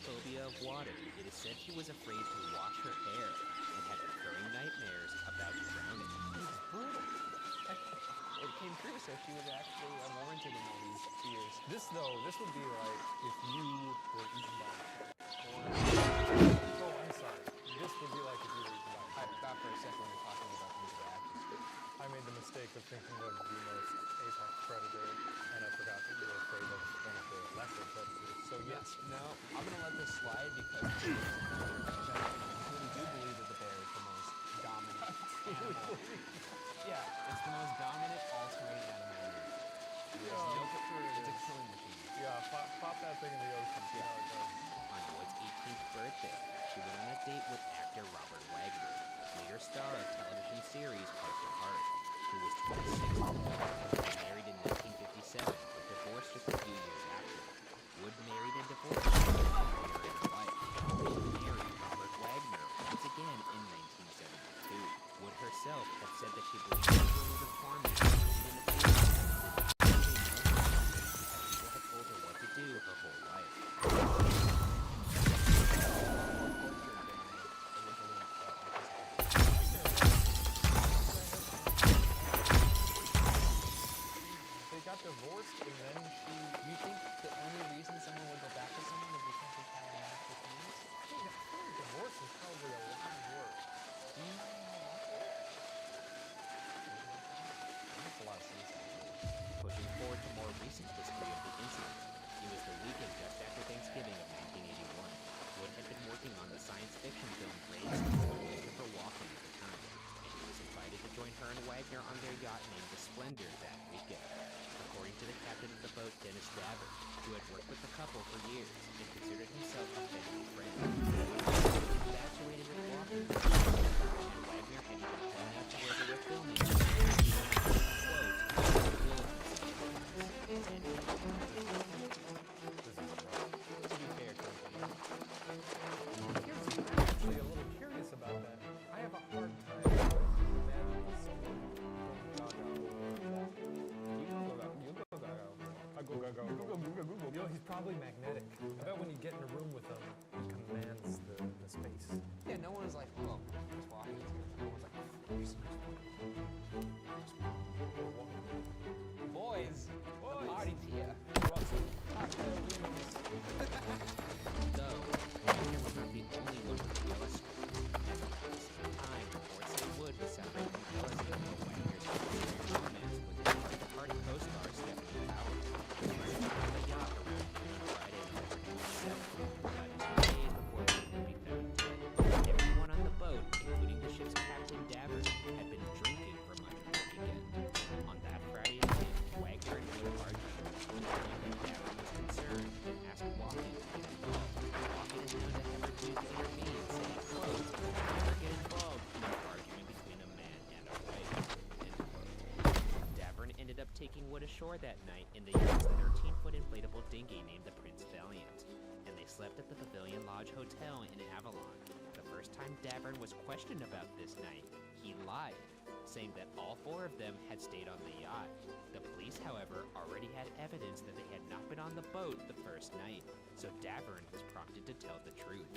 phobia of water. It is said she was afraid to wash her hair and had recurring nightmares about drowning. It's brutal. It came true, so she was actually warranted in all these fears. This would be like if you were eaten by a shark. Oh, I'm sorry. This would be like if you were eaten by a I shark. thought for a second we were talking about the interactions. I made the mistake of thinking of the most apex predator, and I forgot that you were afraid of one of the lesser predators. So yes, No, I'm gonna let this slide because I truly do believe that the bear is the most dominant animal. Yeah, it's the most dominant all-terrain animal in Europe. It's a killing machine. yeah, pop that thing in the ocean. See how it goes. On Wood's 18th birthday, she went on a date with actor Robert Wagner, later star of television series Heart to Heart, who was 26. Married in 1957, but divorced just a few years after. Wood married and divorced later in her life. Married Robert Wagner once again in 1972. Wood herself had said that she believed in the requirements of in the future. People had told her what to do her whole life. They got divorced, and then she. You think the only reason someone would go back to someone is because they've had an after things? I think divorce is probably a lot of work. That's a lot of suicide. Pushing forward to more recent history of the incident, it was the weekend just after Thanksgiving of 1981. Wood had been working on the science fiction film Brainstorm with Christopher Walken at the time, and he was invited to join her and Wagner on their yacht named the Splendor that weekend. According to the captain of the boat, Dennis Davern, who had worked with the couple for years and considered himself a family friend, he was infatuated with Walken, and Wagner had even gone out to where they were filming. To be fair, Coach, I'm actually a little curious about that. I have a hard time imagining someone You know, he's probably magnetic. I bet when you get in a room with him, he commands the space. yeah, no one was like, oh, Chris Walken is here. No one's like, "Here's boys, the party's here. Cocktail wings. Though, Wagner was not the only one with jealous. At the same time, reports say Wood was separated from jealousy over Wagner's exterior romance with his heart-to-heart co-star Stephanie Powers. They were on the yacht around noon on Friday, November 27th, about 2 days before Wood would be found dead. Everyone on the boat, including the ship's captain Davern, had been drinking for much of the weekend. On that Friday night, Wagner and Wood argued. Davern was concerned and asked Walken to get involved. Walken is known to have refused to intervene, saying, quote, "Never get involved in an argument between a man and a wife," end quote. Davern ended up taking Wood ashore that night in the yacht's 13-foot inflatable dinghy named the Prince Valiant, and they slept at the Pavilion Lodge Hotel in Avalon. The first time Davern was questioned about this night, he lied, saying that all four of them had stayed on the yacht. The police, however, already had evidence that they had not been on the boat the first night, so Davern was prompted to tell the truth.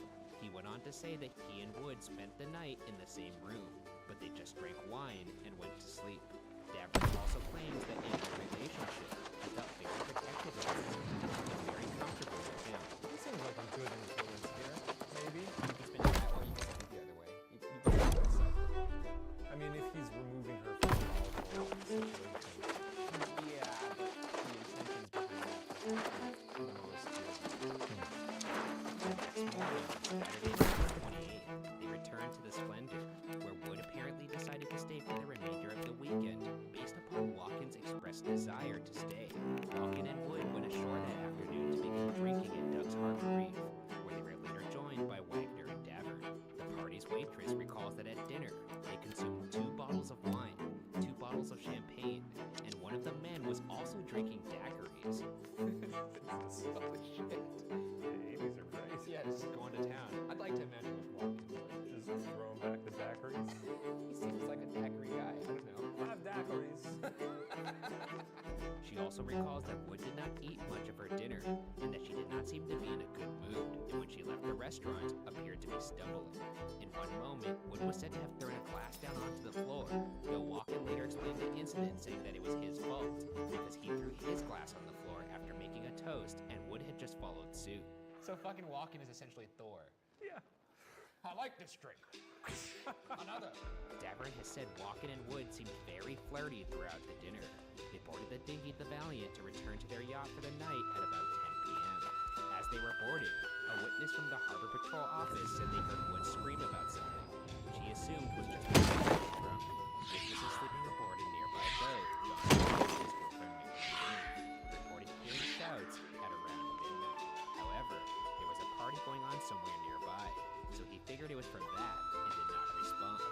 He went on to say that he and Wood spent the night in the same room, but they just drank wine and went to sleep. Davern also claims that in their relationship, he felt very protective of her and very comfortable with him. He seems like a good influence here. Maybe. You can spin it that way, or you can spin it the other way. You can spin it decipher. I mean, if he's removing her from the volatile situation. Yeah, but the intentions behind it are the most Next morning, Saturday, November 28th, they returned to the Splendor, where Wood apparently decided to stay for the remainder of the weekend, based upon Walken's expressed desire to stay. Walken and Wood went ashore that afternoon to begin drinking at Doug's Harbor Reef, where they were later joined by Wagner and Davern. The party's waitress recalls that at dinner, they consumed 2 bottles of wine, 2 bottles of champagne, and one of the men was also drinking daiquiris. so shit. The 80s are great. Yeah, just going to town. I'd like to imagine what Walken's doing. Just throwing back the daiquiris. He seems like a daiquiri guy. I don't know. 5 daiquiris. She also recalls that Wood did not eat much of her dinner, and that she did not seem to be in a good mood, and when she left the restaurant, appeared to be stumbling. In one moment, Wood was said to have thrown a glass down onto the floor, though Walken later explained the incident, saying that it was his fault, because he threw his glass on the floor after making a toast, and Wood had just followed suit. So fucking Walken is essentially Thor. Yeah. I like this drink. Another. Davern has said Walken and Wood seemed very flirty throughout the dinner. They boarded the dinghy The Valiant to return to their yacht for the night at about 10 p.m. As they were boarding, a witness from the Harbor Patrol office said they heard Wood scream about something, which he assumed was just because he was drunk. Witnesses sleeping aboard a nearby boat, John and his girlfriend Mary Jane, reported hearing shouts at around midnight. However, there was a party going on somewhere nearby, so he figured it was from that and did not respond.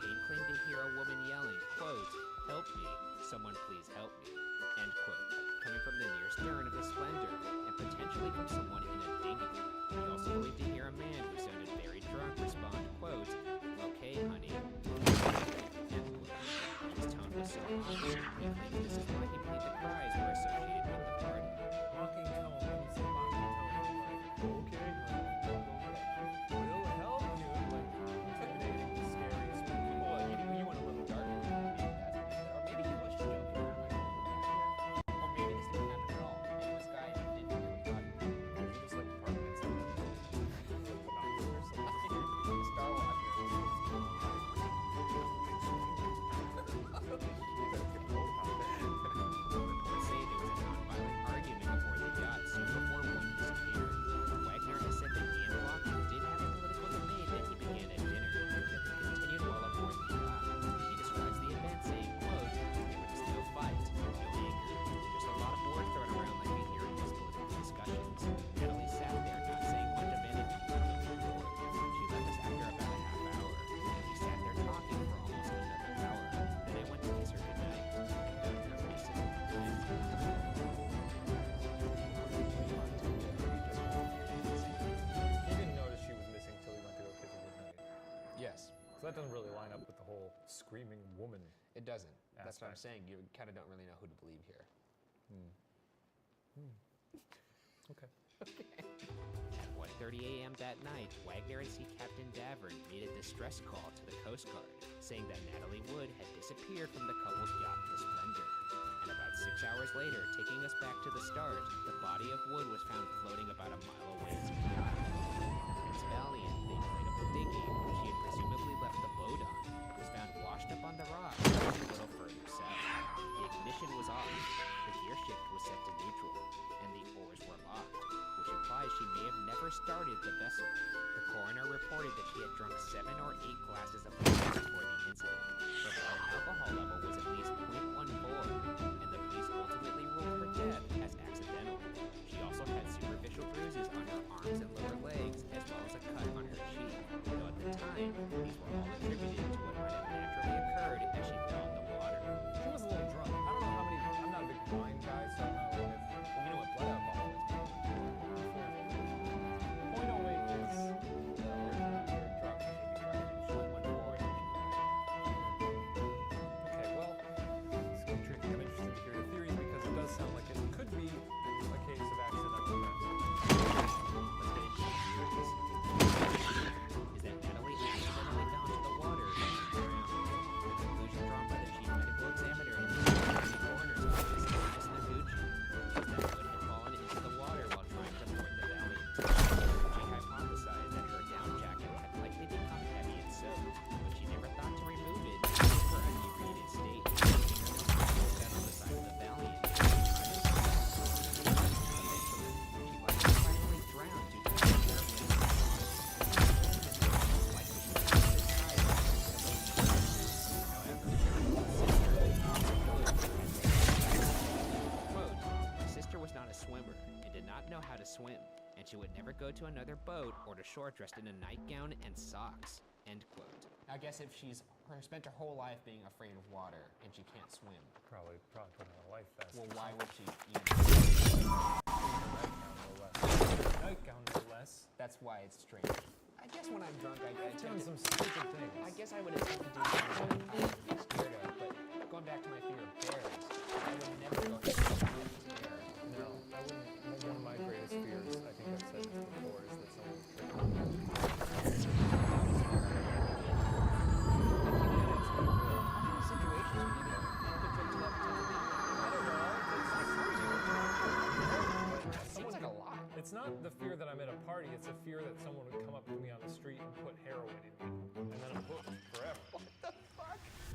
Payne claimed to hear a woman yelling, quote, "Help me, someone please help me," end quote, coming from the near stern of the Splendor and potentially from someone in a dinghy. He also believed to hear a man who sounded very drunk respond, quote, "Okay, honey," end quote. His tone was so honest, he claimed this is why he believed the cries were associated with the party. Mocking tone. When you say mocking tone, like, okay, we'll help you. Like, intimidating, scary, spooky. Well, you went a little darker than me. Or maybe he was just joking around. Or maybe this didn't happen at all. Maybe this guy didn't hear what he thought. You just like apartments and like binoculars or something. Star Watcher. Reports say there was a non-violent argument aboard the yacht soon before Wood disappeared. Wagner has said that he and Walken did have a political debate that he began at dinner, that they continued while aboard the yacht. He describes the event saying, quote, "There was no fight, no anger, just a lot of words thrown around like we hear in most political discussions. Natalie sat there not saying much of anything, looking bored. She left us after about a half hour, and we sat there talking for almost another hour. Then I went to kiss her goodnight." Dr. Mason. He didn't notice she was missing till he went to go kiss her goodnight. Yes, So that doesn't really line up with the whole screaming woman. it doesn't. That's what I'm Aspect. saying. You kind of don't really know who to believe here. Okay. At 1:30 a.m. that night, Wagner and Sea Captain Davern made a distress call to the Coast Guard, saying that Natalie Wood had disappeared from the couple's yacht, the Splendor. And about 6 hours later, taking us back to the start, the body of Wood was found floating about a mile away from the yacht. Prince Valiant, the inflatable dinghy, which she had presumably left the boat on, was found washed up on the rocks just a little further south. The ignition was off, the gear shift was set to neutral, and the oars were locked, which implies she may have never started the vessel. The coroner reported that she had drunk 7 or 8 glasses of wine before the incident. Her blood alcohol level was at least 0.14, and the police ultimately ruled her death as accidental. She also had superficial bruises on her arms and lower legs, as well as a cut on her cheek, though at the time, these were all attributed to what might have naturally occurred as she fell in the water. She was a little drunk. I don't know how many. I'm not a big wine guy, so I don't know if. Well, you know what blood alcohol is. 0.08 is. You're drunk. Maybe 0.14. Okay, well, it's gonna be tricky. I'm interested to hear your theories because it does sound like it could be a case of accidental death. Let's get into the theories. Is that Natalie accidentally fell into the water and drowned. The conclusion drawn by the chief medical examiner in the coroner's office, Dennis Noguchi, is that Wood had fallen into the water while trying to board the Valiant. She hypothesized that her down jacket had likely become heavy and soaked, but she never thought to remove it due to her inebriated state. She sat on the side of the Valiant. Eventually, she likely finally drowned due to the My sister was not a swimmer and did not know how to swim, and she would never go to another boat or to shore dressed in a nightgown and socks. End quote. I guess if she's spent her whole life being afraid of water and she can't swim, Probably put on a life vest. well, why would she even? Nightgown, no less. Nightgown, no less. That's why it's strange. I guess when I'm drunk, I I've done tend to, some stupid things. I guess I would attempt to do something that I'm kind of be scared of, but going back to my fear of bears, I would never go hit it's not the fear that I'm at a party, it's a fear that someone would come up to me on the street and put heroin in me. And then I'm hooked forever.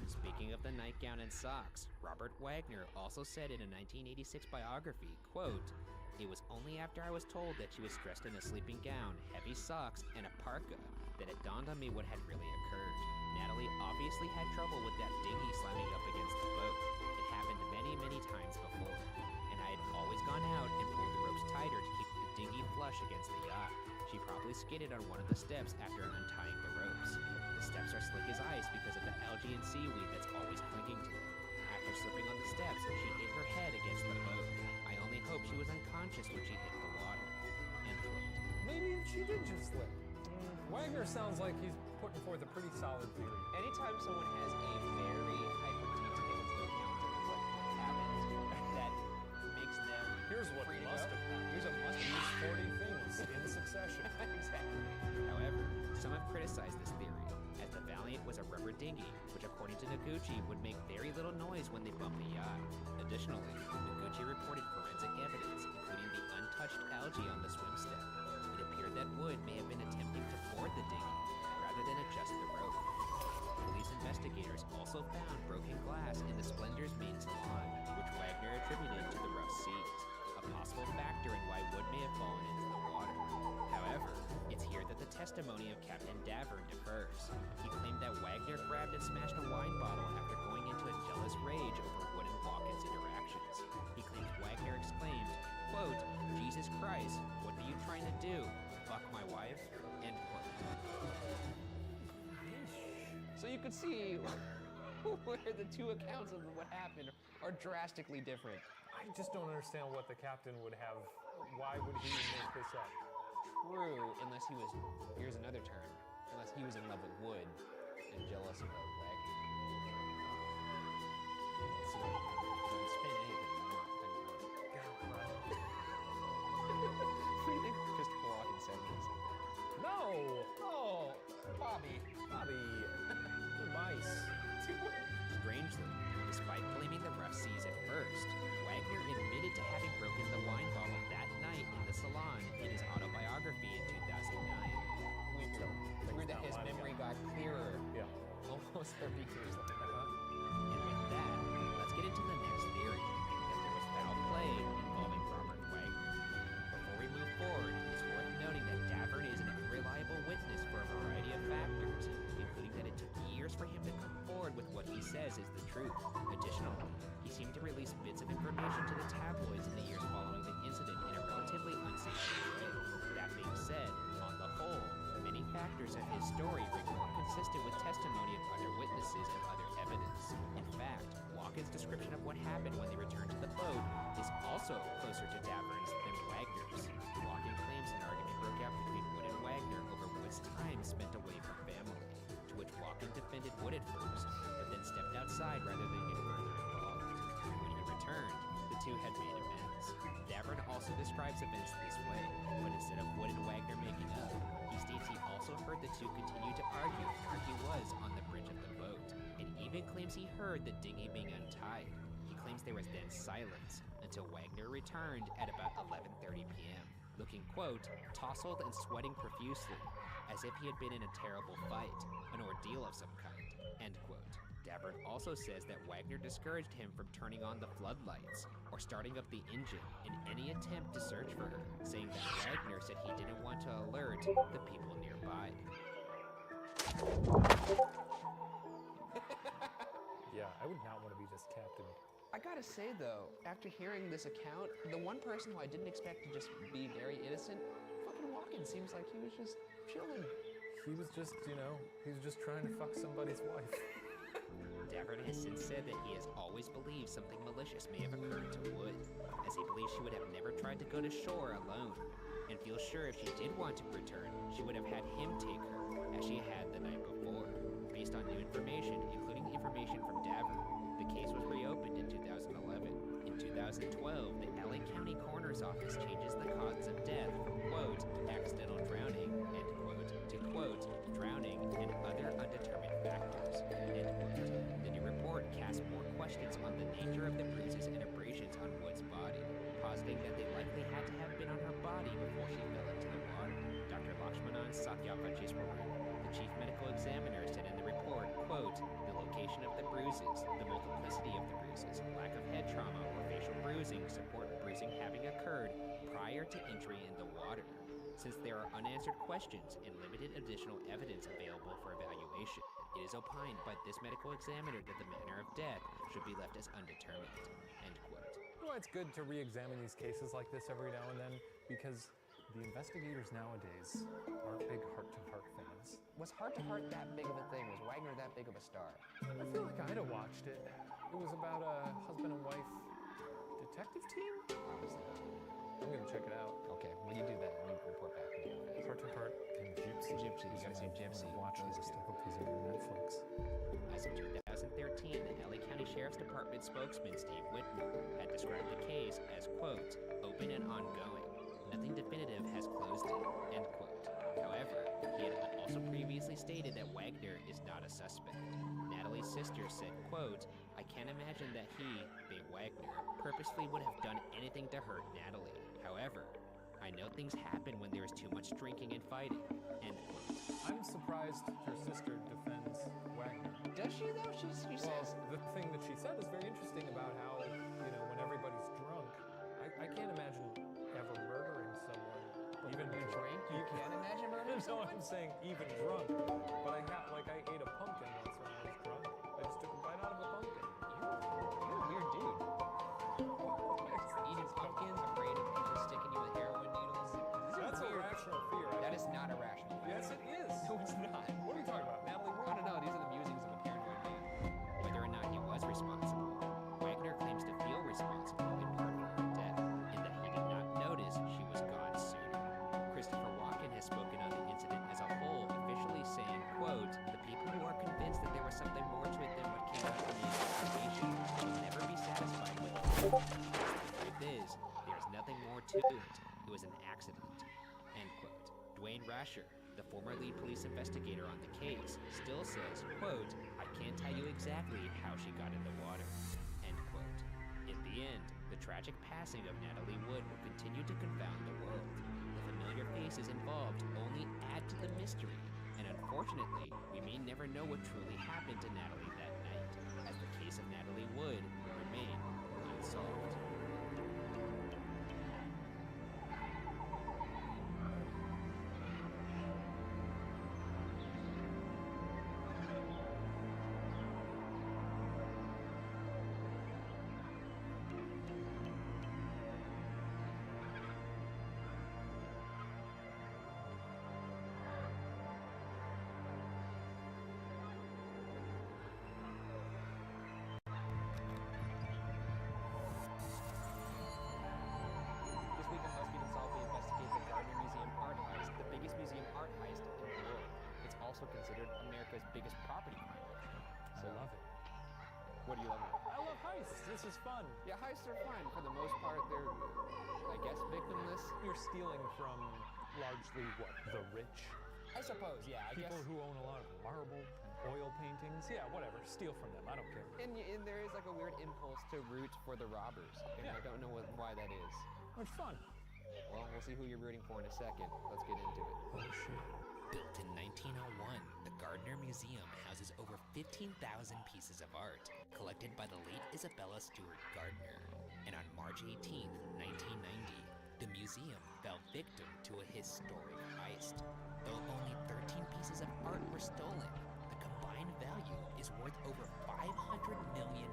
Speaking of the nightgown and socks, Robert Wagner also said in a 1986 biography, quote, "It was only after I was told that she was dressed in a sleeping gown, heavy socks, and a parka that it dawned on me what had really occurred. Natalie obviously had trouble with that dinghy slamming up against the boat. It happened many, many times before, and I had always gone out and pulled the ropes tighter to keep the dinghy flush against the yacht. She probably skidded on one of the steps after untying the ropes. The steps are slick as ice because of the algae and seaweed that's always clinging to them. After slipping on the steps, she hit her head against the boat. I only hope she was unconscious when she hit the water." End quote. Maybe she did just slip. Wagner sounds like he's putting forth a pretty solid theory. Anytime someone has a very hyper-detailed account of what happened, that makes them Here's what free to must go. have happened. Here's what must have These 40 things in succession. Exactly. However, some have criticized this theory, as the Valiant was a rubber dinghy, which according to Noguchi would make very little noise when they bumped the yacht. Additionally, Noguchi reported forensic evidence, including the untouched algae on the swim step. It appeared that Wood may have been attempting to board the dinghy, rather than adjust the rope. Police investigators also found broken glass in the Splendor's main salon, which Wagner attributed to the rough seas, a possible factor in why Wood may have fallen into the water. However, it's here that the testimony of Captain Davern differs. He claimed that Wagner grabbed and smashed a wine bottle after going into a jealous rage over Wood and Walken's interactions. He claims Wagner exclaimed, quote, "Jesus Christ, what are you trying to do? Fuck my wife?" End quote. So you could see where the two accounts of what happened are drastically different. I just don't understand what the captain would have. Why would he make this up? True, unless he was, here's another term, unless he was in love with Wood and jealous of Wagner. So, you can spin anything you want, depending on what do you think Christopher Walken said when he said that? No! Oh, Bobby. Bobby. You're mice. Strangely, despite blaming the rough seas at first, Wagner admitted to having broken the wine bottle that night in the salon in his autobiography in 2009. Weird that his memory got clearer Yeah. almost 30 years later. And with that, let's get into the next theory, that there was foul play involving Robert Wagner. Before we move forward, it's worth noting that Davern is an unreliable witness for a variety of factors, including that it took years for him to come forward with what he says is the truth. Additionally, he seemed to release bits of information to the tabloids in the years following the incident in a relatively unsavory way. That being said, on the whole, many factors of his story ring more consistent with testimony of other witnesses and other evidence. In fact, Walken's description of what happened when they returned to the boat is also closer to Davern's than Wagner's. Walken claims an argument broke out between Wood and Wagner over Wood's time spent away from family, to which Walken defended Wood at first, but then stepped outside rather than get further involved. When he returned, the two had made amends. Davern also describes events this way, but instead of Wood and Wagner making up, he states he also heard the two continue to argue where he was on the bridge of the boat, and even claims he heard the dinghy being untied. He claims there was then silence until Wagner returned at about 11:30 p.m., looking, quote, tousled and sweating profusely, as if he had been in a terrible fight, an ordeal of some kind, end quote. Davern also says that Wagner discouraged him from turning on the floodlights or starting up the engine in any attempt to search for her, saying that Wagner said he didn't want to alert the people nearby. Yeah, I would not want to be this captain. I gotta say though, after hearing this account, the one person who I didn't expect to just be very innocent, fucking Walken seems like he was just chilling. He was just, he was just trying to fuck somebody's wife. Davern has since said that he has always believed something malicious may have occurred to Wood, as he believes she would have never tried to go to shore alone, and feels sure if she did want to return, she would have had him take her, as she had the night before. Based on new information, including information from Davern, the case was reopened in 2011. In 2012, the LA County Coroner's Office changes the causes of death from, quote, accidental drowning, end quote, to, quote, drowning and other undetermined factors, end quote. The new report casts more questions on the nature of the bruises and abrasions on Wood's body, positing that they likely had to have been on her body before Satyavajiswaru. The chief medical examiner said in the report, quote, the location of the bruises, the multiplicity of the bruises, lack of head trauma or facial bruising support bruising having occurred prior to entry in the water. Since there are unanswered questions and limited additional evidence available for evaluation, it is opined by this medical examiner that the manner of death should be left as undetermined. End quote. Well, it's good to re-examine these cases like this every now and then because the investigators nowadays aren't big heart-to-heart fans. Was Heart to Heart that big of a thing? Was Wagner that big of a star? I feel like I'd have watched it. It was about a husband and wife detective team? Honestly. I'm gonna check it out. Okay, when you do that, you report back to me. Heart-to-heart and Gypsy. Gypsy, you gotta say Gypsy. Watch Those this. two. I hope these are on Netflix. As of 2013, the LA County Sheriff's Department spokesman Steve Whitmore had described the case as, quote, open and ongoing. Nothing definitive has closed it, end quote. However, he had also previously stated that Wagner is not a suspect. Natalie's sister said, quote, I can't imagine that he, Dave Wagner, purposely would have done anything to hurt Natalie. However, I know things happen when there is too much drinking and fighting, end quote. I'm surprised her sister defends Wagner. Does she though? She says. Well, the thing that she said is very interesting about how, when everybody's drunk, I can't imagine ever murdering someone. Even when you drink, you can't imagine murdering No, someone? I'm saying even drunk. But I ate a pumpkin once when I was drunk. I just took a bite out of a pumpkin. You're a weird dude. Eating pumpkins, afraid of people sticking you with heroin needles. That's a rational fear. That is not irrational. Yes, it is. No, it's not. What are you talking about? Natalie I don't know. These are the musings of a paranoid man. Whether or not he was responsible, Wagner claims to feel responsible in part for her death, in that he did not notice she was gone sooner. Christopher Walken has spoken on the incident as a whole, officially saying, quote, the people who are convinced that there was something more to it than what came out in the investigation will never be satisfied with it. The truth is, there's nothing more to it. It was an accident, end quote. Dwayne Rasher, the former lead police investigator on the case, still says, quote, I can't tell you exactly how she got in the water, end quote. In the end, the tragic passing of Natalie Wood will continue to confound the world. The familiar faces involved only add to the mystery, and unfortunately, we may never know what truly happened to Natalie that night, as the case of Natalie Wood will remain unsolved. This week on BuzzFeed Unsolved, we investigate the Gardner Museum art heist, the biggest museum art heist in the world. It's also considered America's biggest property crime. I love it. What do you love about it? I love heists. This is fun. Yeah, heists are fun. For the most part, they're, I guess, victimless. You're stealing from largely what? The rich? I suppose, yeah. I People guess. who own a lot of marble, oil paintings. Yeah, whatever. Steal from them. I don't care. And there is like a weird impulse to root for the robbers. And Yeah. I don't know why that is. It's fun. Well, we'll see who you're rooting for in a second. Let's get into it. Oh, shit. Built in 1901, the Gardner Museum houses over 15,000 pieces of art collected by the late Isabella Stewart Gardner. And on March 18, 1990, the museum fell victim to a historic heist. Though only 13 pieces of art were stolen, the combined value is worth over $500 million.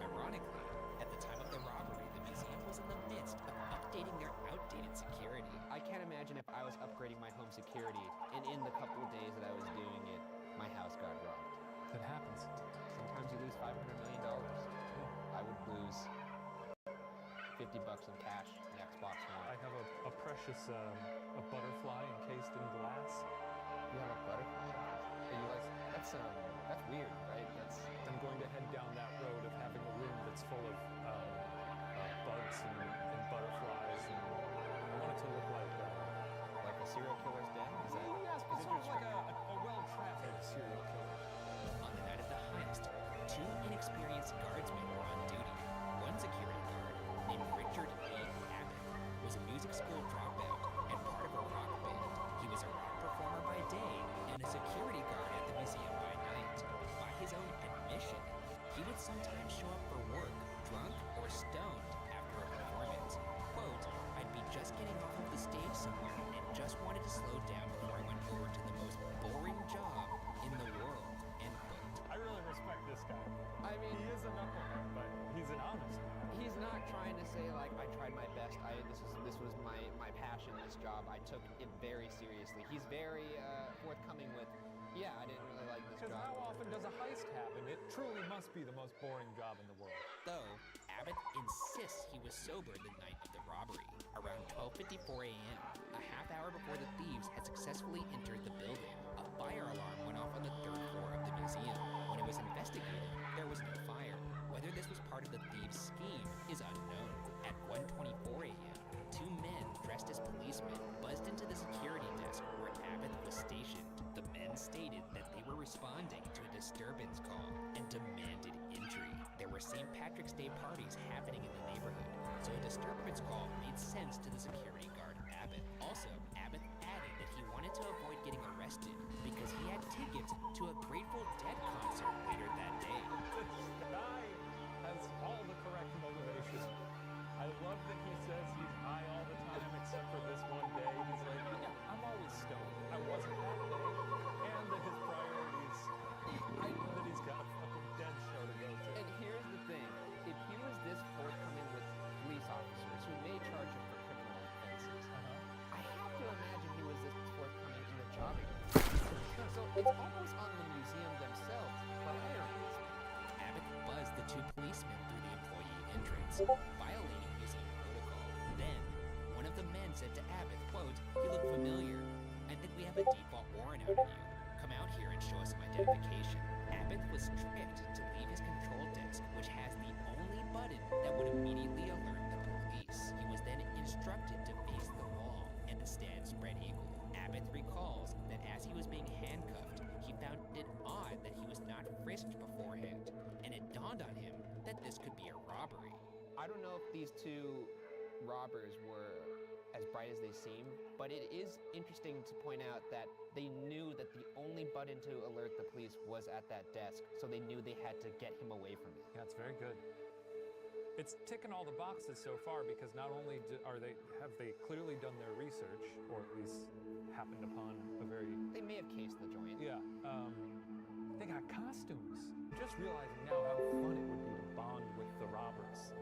Ironically, at the time of the robbery, the museum was in the midst of updating their outdated security. I can't imagine if I was upgrading my home security and in the couple of days that I was doing it, my house got robbed. That happens. Sometimes you lose $500 million. I would lose $50 in cash, the Xbox I One. have a precious a butterfly encased in glass. You have a butterfly? That's weird, right? I'm going to head down that road of having a room that's full of bugs and butterflies, and I want it to look like like a serial killer's den. Is that? yes, but is it sort of your like a well-trafficked serial killer. On the night of the heist, two inexperienced guardsmen were on duty. One security guard, named Richard A. Abbott, was a music school dropout and part of a rock band. He was tried my best. This was my passion, this job. I took it very seriously. He's very forthcoming with, yeah, I didn't really like this Because job. how often does a heist happen? It truly must be the most boring job in the world. Though, Abbott insists he was sober the night of the robbery. Around 12:54 a.m., a half hour before the thieves had successfully entered the building, a fire alarm went off on the third floor of the museum. When it was investigated, there was no fire. Whether this was part of the thieves' scheme is unknown. At 1:24 a.m., two men dressed as policemen buzzed into the security desk where Abbott was stationed. The men stated that they were responding to a disturbance call and demanded entry. There were St. Patrick's Day parties happening in the neighborhood, so a disturbance call made sense to the security guard Abbott. Also, Abbott added that he wanted to avoid getting arrested because he had tickets to a Grateful Dead concert later that day. This guy has all the correct motivation. I love that he says he's high all the time except for this one day. He's like, yeah, I'm always stoned. I wasn't that day. And that his priorities, I know that he's got a fucking Dead show to go to. And here's the thing, if he was this forthcoming with police officers who may charge him for criminal offenses, I have to imagine he was this forthcoming in the job. So it's almost on the museum themselves for hiring this man. Abbott buzzed the two policemen through the employee entrance, violating museum protocol. Then, one of the men said to Abbott, quote, "You look familiar. I think we have a default warrant out on you. Come out here and show us some identification." Abbott was tricked to leave his control desk, which has the only button that would immediately alert the police. He was then instructed to face the wall and to stand spread eagle. Abbott recalls that as he was being handcuffed, he found it odd that he was not frisked beforehand, and it dawned on him that this could be a robbery. I don't know if these two robbers were as bright as they seem, but it is interesting to point out that they knew that the only button to alert the police was at that desk, so they knew they had to get him away from it. Yeah, it's very good. It's ticking all the boxes so far because not only have they clearly done their research, or at least happened upon a very They may have cased the joint. yeah. They got costumes. Just realizing now how fun it would be to bond with the robbers.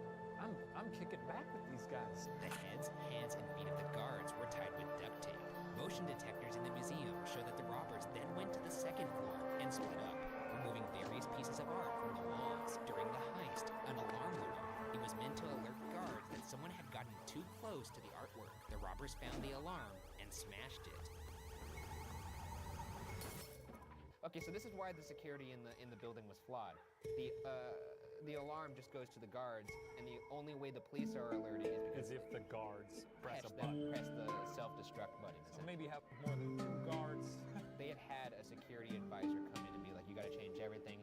I'm kicking back with these guys. The heads, hands, and feet of the guards were tied with duct tape. Motion detectors in the museum show that the robbers then went to the second floor and split up, removing various pieces of art from the walls. During the heist, an alarm went off. It was meant to alert guards that someone had gotten too close to the artwork. The robbers found the alarm and smashed it. Okay, so this is why the security in the building was flawed. The alarm just goes to the guards, and the only way the police are alerted is because As if the guards press a press button. the self-destruct button. So maybe have more than two guards. They had a security advisor come in and be like, "You got to change everything.